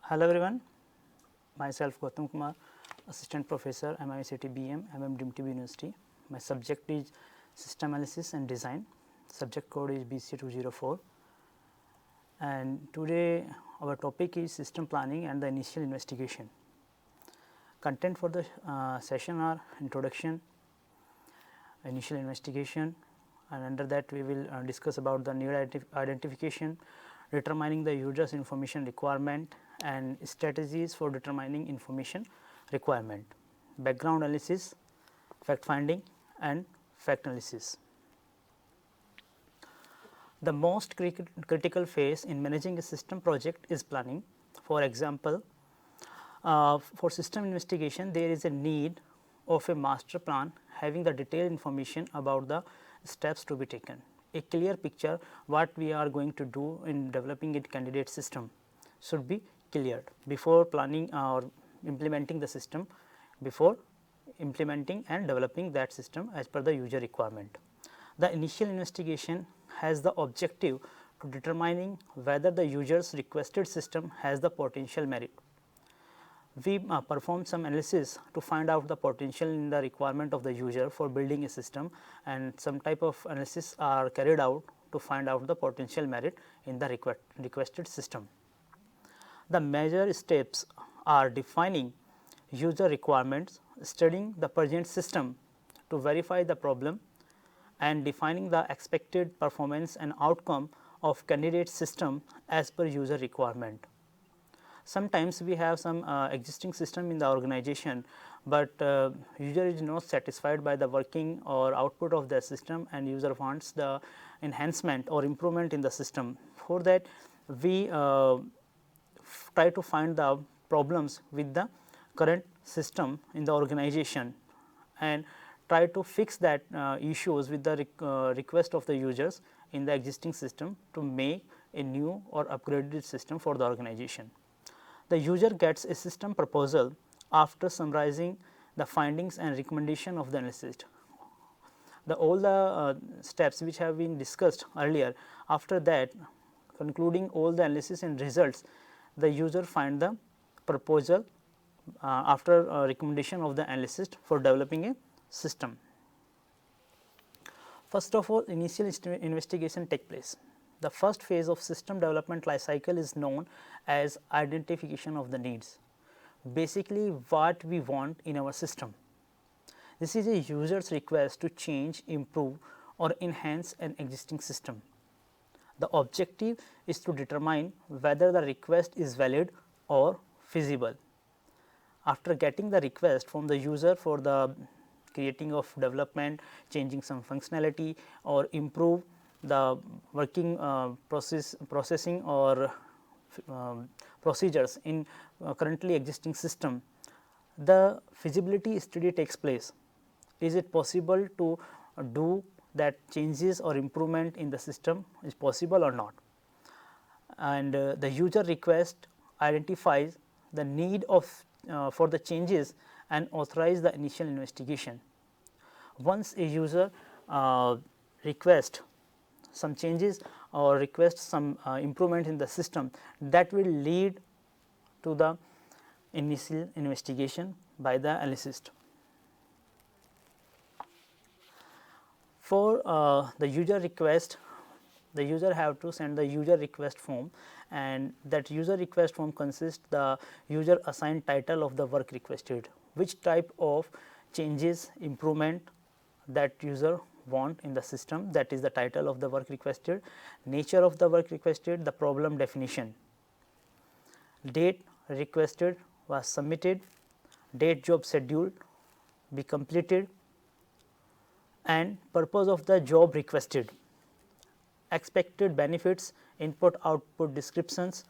Hello everyone, myself Gautam Kumar, Assistant Professor, MICT BM, DIMTB University. My subject is System Analysis and Design, subject code is BC204, and today our topic is System Planning and the Initial Investigation. Content for the session are Introduction, Initial Investigation, and under that we will discuss about the need identification, determining the user's information requirement and strategies for determining information requirement, background analysis, fact finding and fact analysis. The most critical phase in managing a system project is planning. For example, for system investigation there is a need of a master plan having the detailed information about the steps to be taken. A clear picture what we are going to do in developing a candidate system should be cleared before planning or implementing the system, before implementing and developing that system as per the user requirement. The initial investigation has the objective to determining whether the user's requested system has the potential merit. We perform some analysis to find out the potential in the requirement of the user for building a system, and some type of analysis are carried out to find out the potential merit in the requested system. The major steps are defining user requirements, studying the present system to verify the problem, and defining the expected performance and outcome of candidate system as per user requirement. Sometimes we have some existing system in the organization, but user is not satisfied by the working or output of the system, and user wants the enhancement or improvement in the system. For that we try to find the problems with the current system in the organization and try to fix that issues with the request of the users in the existing system to make a new or upgraded system for the organization. The user gets a system proposal after summarizing the findings and recommendation of the analyst. All the steps which have been discussed earlier, after that concluding all the analysis and results, the user find the proposal after recommendation of the analyst for developing a system. First of all, initial investigation take place. The first phase of system development life cycle is known as identification of the needs, basically what we want in our system. This is a user's request to change, improve or enhance an existing system. The objective is to determine whether the request is valid or feasible. After getting the request from the user for the creating of development, changing some functionality or improve the working processing or procedures in currently existing system, the feasibility study takes place. Is it possible to do that changes or improvement in the system is possible or not? And the user request identifies the need of for the changes and authorize the initial investigation. Once a user request some changes or request some improvement in the system, that will lead to the initial investigation by the analyst. For the user request, the user have to send the user request form, and that user request form consists the user assigned title of the work requested, which type of changes, improvement that user want in the system, that is the title of the work requested, nature of the work requested, the problem definition, date requested was submitted, date job scheduled be completed, and purpose of the job requested, expected benefits, input output descriptions,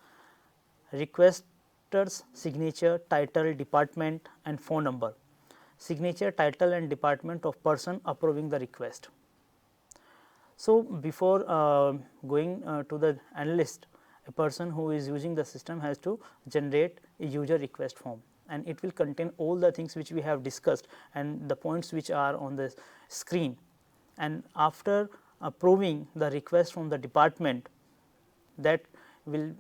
requester's signature, title, department and phone number, signature, title and department of person approving the request. So, before going to the analyst, a person who is using the system has to generate a user request form, and it will contain all the things which we have discussed and the points which are on the screen. And after approving the request from the department, that will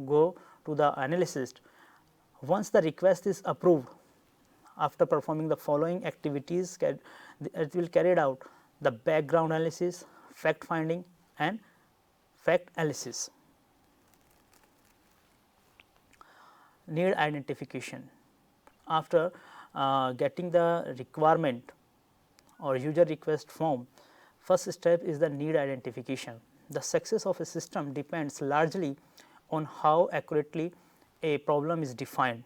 go to the analyst. Once the request is approved, after performing the following activities, it will carry out the background analysis, fact finding and fact analysis. Need identification. After getting the requirement or user request form, first step is the need identification. The success of a system depends largely on how accurately a problem is defined,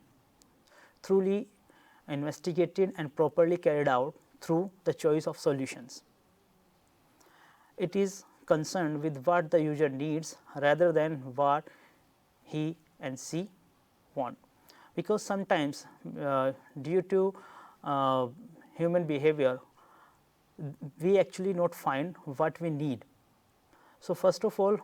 truly investigated and properly carried out through the choice of solutions. It is concerned with what the user needs rather than what he and she want, because sometimes due to human behavior we actually not find what we need. So, first of all,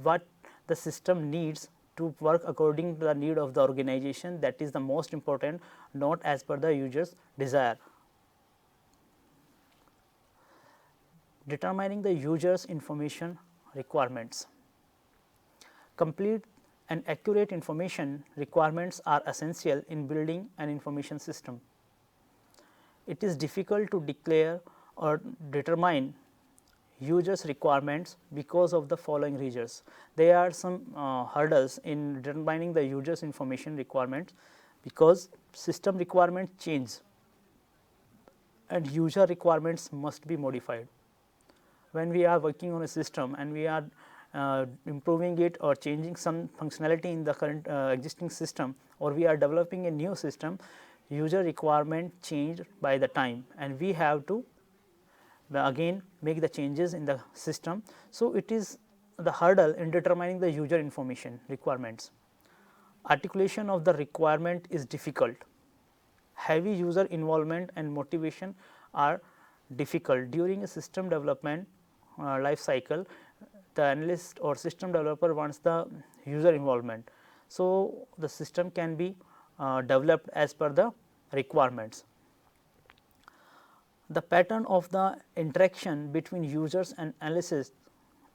what the system needs to work according to the need of the organization, that is the most important, not as per the user's desire. Determining the user's information requirements. Complete and accurate information requirements are essential in building an information system. It is difficult to declare or determine users requirements because of the following reasons. There are some hurdles in determining the users information requirements, because system requirements change and user requirements must be modified. When we are working on a system and we are improving it or changing some functionality in the current existing system, or we are developing a new system, user requirement changed by the time and we have to again make the changes in the system. So, it is the hurdle in determining the user information requirements. Articulation of the requirement is difficult. Heavy user involvement and motivation are difficult. During a system development life cycle, the analyst or system developer wants the user involvement. So, the system can be developed as per the requirements. The pattern of the interaction between users and analysts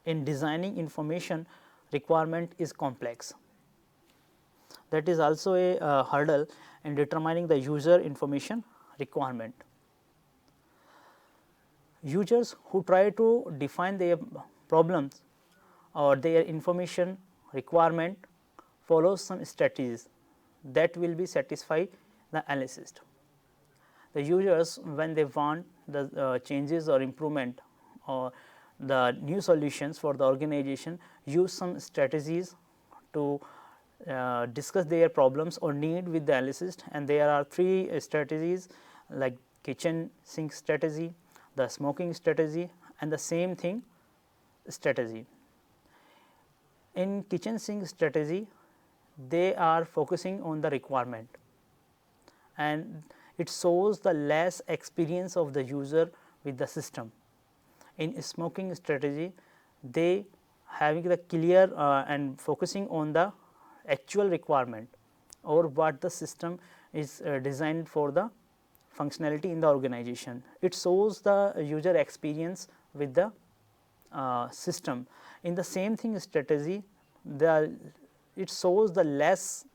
in designing information requirement is complex. That is also a hurdle in determining the user information requirement. Users who try to define their problems or their information requirement follow some strategies that will be satisfy the analyst. The users, when they want the changes or improvement or the new solutions for the organization, use some strategies to discuss their problems or need with the analyst, and there are three strategies like kitchen sink strategy, the smoking strategy and the same thing strategy. In kitchen sink strategy, they are focusing on the requirement and it shows the less experience of the user with the system. In smoking strategy, they having the clear and focusing on the actual requirement or what the system is designed for the functionality in the organization. It shows the user experience with the system. In the same thing strategy, it shows the less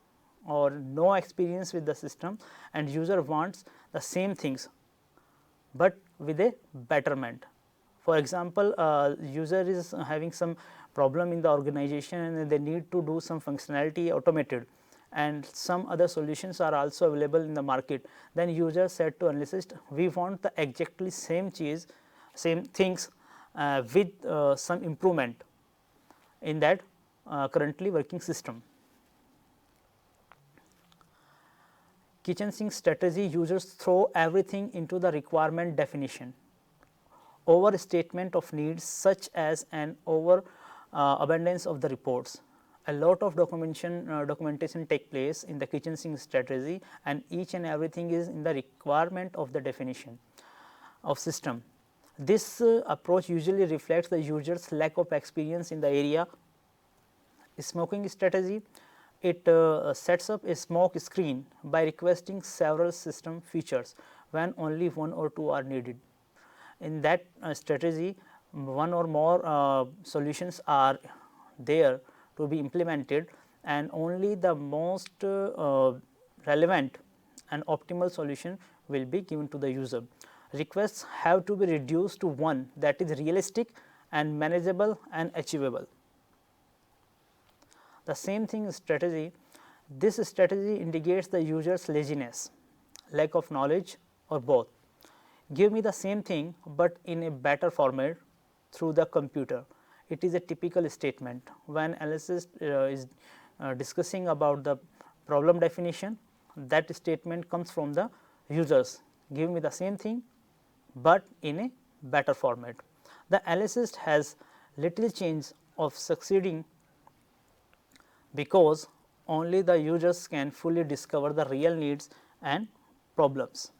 or no experience with the system and user wants the same things, but with a betterment. For example, user is having some problem in the organization and they need to do some functionality automated, and some other solutions are also available in the market. Then user said to analyst, we want the exactly same things with some improvement in that currently working system. Kitchen sink strategy, users throw everything into the requirement definition. Overstatement of needs, such as an abundance of the reports. A lot of documentation take place in the kitchen sink strategy, and each and everything is in the requirement of the definition of system. This approach usually reflects the user's lack of experience in the area. Smoking strategy, it sets up a smoke screen by requesting several system features when only one or two are needed. In that strategy, one or more solutions are there to be implemented, and only the most relevant and optimal solution will be given to the user. Requests have to be reduced to one that is realistic and manageable and achievable. The same thing is strategy. This strategy indicates the user's laziness, lack of knowledge, or both. Give me the same thing, but in a better format through the computer. It is a typical statement. When analyst is discussing about the problem definition, that statement comes from the users. Give me the same thing, but in a better format. The analyst has little chance of succeeding because only the users can fully discover the real needs and problems.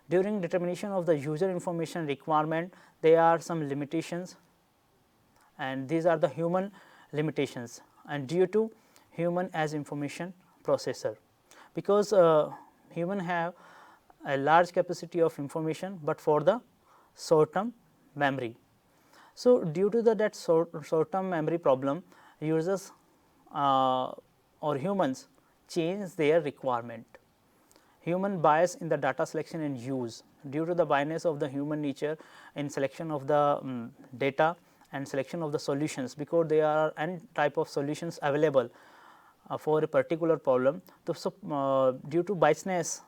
During determination of the user information requirement, there are some limitations, and these are the human limitations, and due to human as information processor, because human have a large capacity of information, but for the short term memory. So, due to that short term memory problem, users or humans change their requirement. Human bias in the data selection and use, due to the bias of the human nature in selection of the data and selection of the solutions, because there are n type of solutions available for a particular problem. So, due to biasness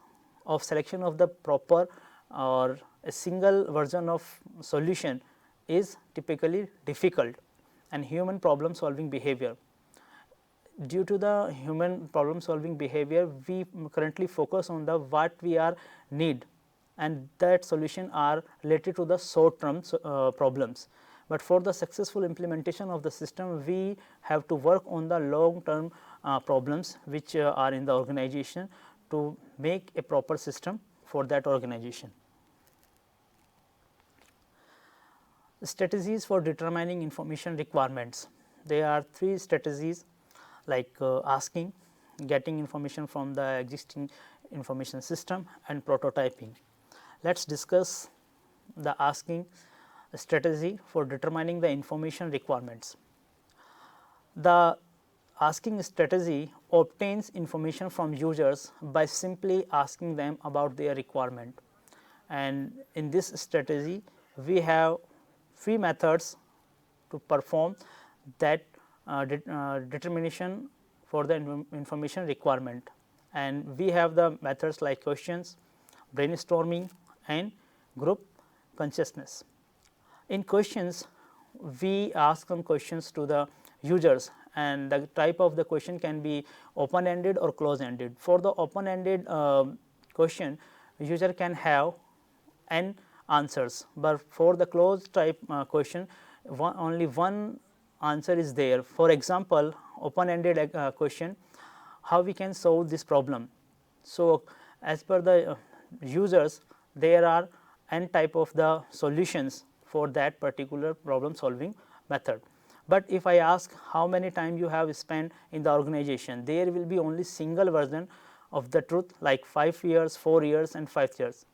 of selection of the proper or a single version of solution is typically difficult, and human problem solving behavior. Due to the human problem solving behavior, we currently focus on the what we are need, and that solution are related to the short term problems. But for the successful implementation of the system, we have to work on the long term problems which are in the organization to make a proper system for that organization. Strategies for determining information requirements. There are three strategies, like asking, getting information from the existing information system, and prototyping. Let us discuss the asking strategy for determining the information requirements. The asking strategy obtains information from users by simply asking them about their requirement, and in this strategy we have three methods to perform that determination for the information requirement, and we have the methods like questions, brainstorming, and group consciousness. In questions, we ask some questions to the users, and the type of the question can be open ended or close ended. For the open ended question, user can have n answers, but for the closed type question, only one answer is there. For example, open ended question, how we can solve this problem. So, as per the users, there are n type of the solutions for that particular problem solving method. But if I ask how many time you have spent in the organization, there will be only single version of the truth, like 5 years, 4 years, and 5 years,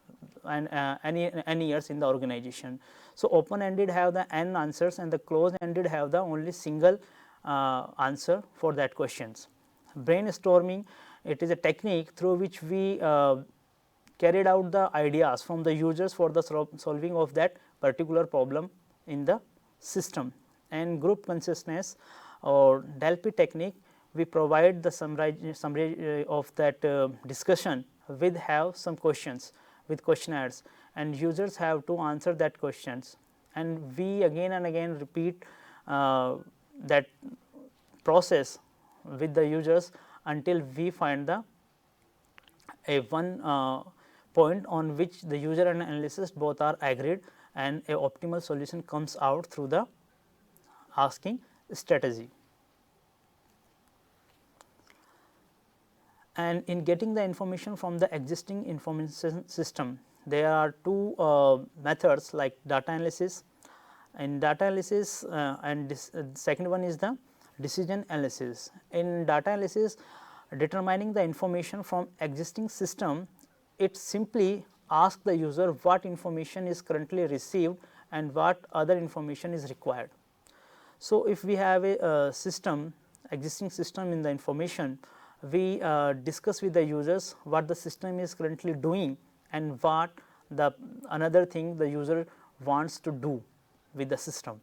and any years in the organization. So, open ended have the n answers, and the closed ended have the only single answer for that questions. Brainstorming, it is a technique through which we carried out the ideas from the users for the solving of that particular problem in the system. And group consciousness or Delphi technique, we provide the summary of that discussion with have some questions with questionnaires, and users have to answer that questions, and we again and again repeat that process with the users until we find the one point on which the user and analyst both are agreed, and a optimal solution comes out through the asking strategy. And in getting the information from the existing information system, there are two methods like data analysis. In data analysis and this, second one is the decision analysis. In data analysis, determining the information from existing system, it simply asks the user what information is currently received and what other information is required. So, if we have a system existing system in the information, we discuss with the users what the system is currently doing and what the another thing the user wants to do with the system,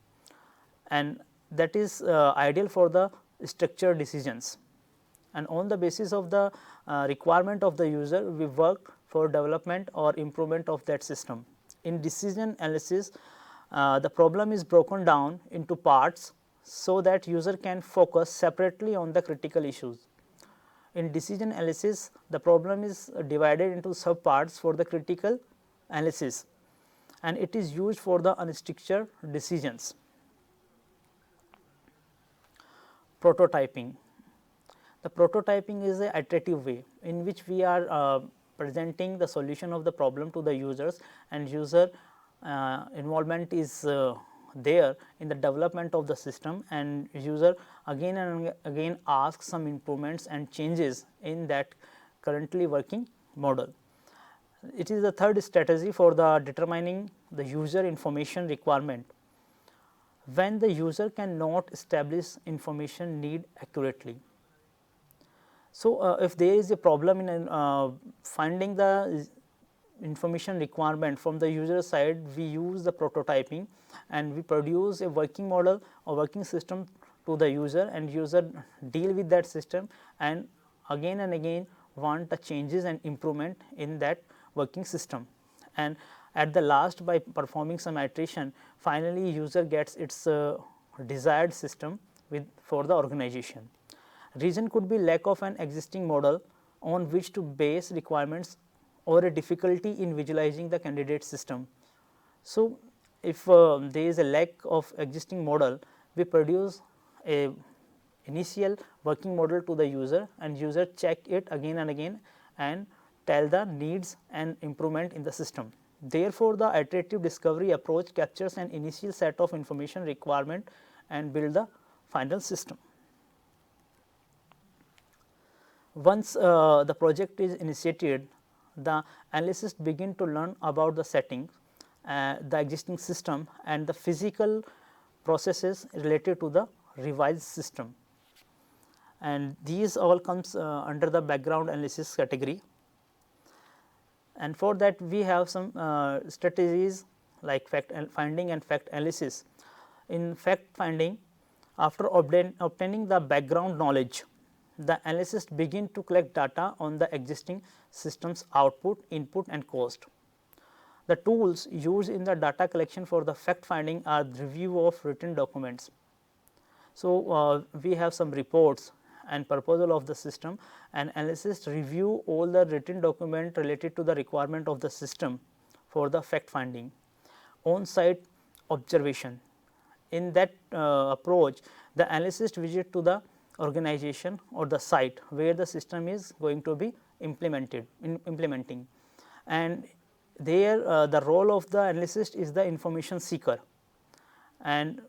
and that is ideal for the structured decisions. And on the basis of the requirement of the user, we work for development or improvement of that system. In decision analysis, the problem is broken down into parts so that user can focus separately on the critical issues. In decision analysis, the problem is divided into subparts for the critical analysis, and it is used for the unstructured decisions. Prototyping. The prototyping is an iterative way in which we are presenting the solution of the problem to the users, and user involvement is there in the development of the system, and user again and again asks some improvements and changes in that currently working model. It is the third strategy for the determining the user information requirement. When the user cannot establish information need accurately. So, if there is a problem in finding the information requirement from the user side, we use the prototyping and we produce a working model or working system to the user, and user deal with that system and again want the changes and improvement in that working system. And at the last, by performing some iteration, finally user gets its desired system for the organization. Reason could be lack of an existing model on which to base requirements or a difficulty in visualizing the candidate system. So, if there is a lack of existing model, we produce a initial working model to the user, and user check it again and again and tell the needs and improvement in the system. Therefore, the iterative discovery approach captures an initial set of information requirement and build the final system. Once the project is initiated, the analysts begin to learn about the settings, the existing system, and the physical processes related to the revised system, and these all comes under the background analysis category. And for that, we have some strategies like fact finding and fact analysis. In fact finding, after obtaining the background knowledge, the analysts begin to collect data on the existing system's output, input, and cost. The tools used in the data collection for the fact finding are review of written documents. So, we have some reports and proposal of the system, and analysts review all the written document related to the requirement of the system for the fact finding. On-site observation. In that approach, the analyst visit to the organization or the site where the system is going to be implementing, and there the role of the analyst is the information seeker, and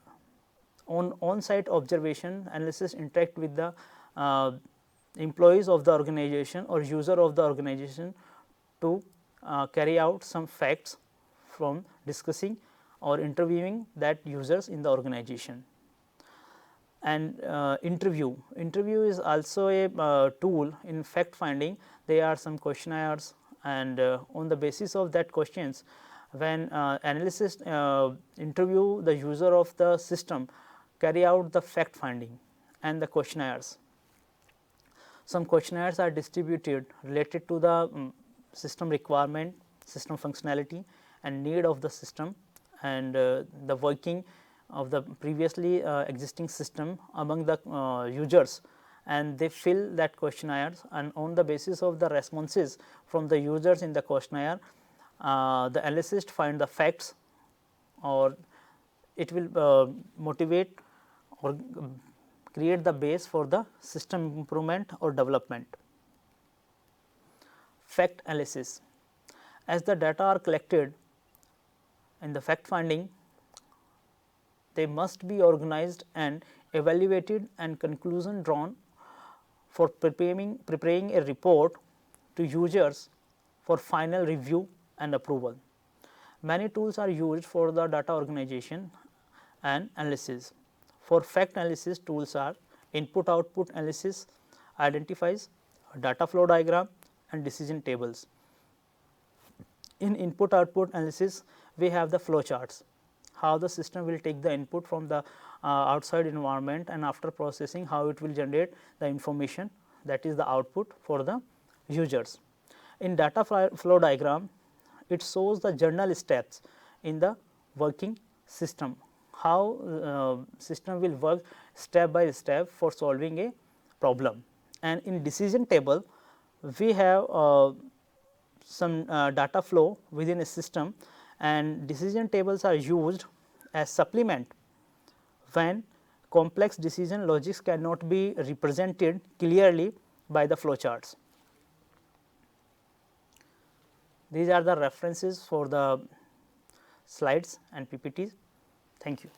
on-site observation, analysts interact with the employees of the organization or user of the organization to carry out some facts from discussing or interviewing that users in the organization. And interview is also a tool in fact finding. There are some questionnaires, and on the basis of that questions, when analysts interview the user of the system, carry out the fact finding and the questionnaires. Some questionnaires are distributed related to the system requirement, system functionality, and need of the system, and the working of the previously existing system among the users, and they fill that questionnaires, and on the basis of the responses from the users in the questionnaire, the analyst find the facts, or it will motivate or create the base for the system improvement or development. Fact analysis. As the data are collected in the fact finding, they must be organized and evaluated and conclusion drawn for preparing a report to users for final review and approval. Many tools are used for the data organization and analysis. For fact analysis, tools are input output analysis identifies data flow diagram and decision tables. In input output analysis, we have the flow charts, how the system will take the input from the outside environment, and after processing how it will generate the information, that is the output for the users. In data flow diagram, it shows the journal steps in the working system, how system will work step by step for solving a problem. And in decision table, we have some data flow within a system, and decision tables are used as supplement when complex decision logics cannot be represented clearly by the flow charts. These are the references for the slides and PPTs. Thank you.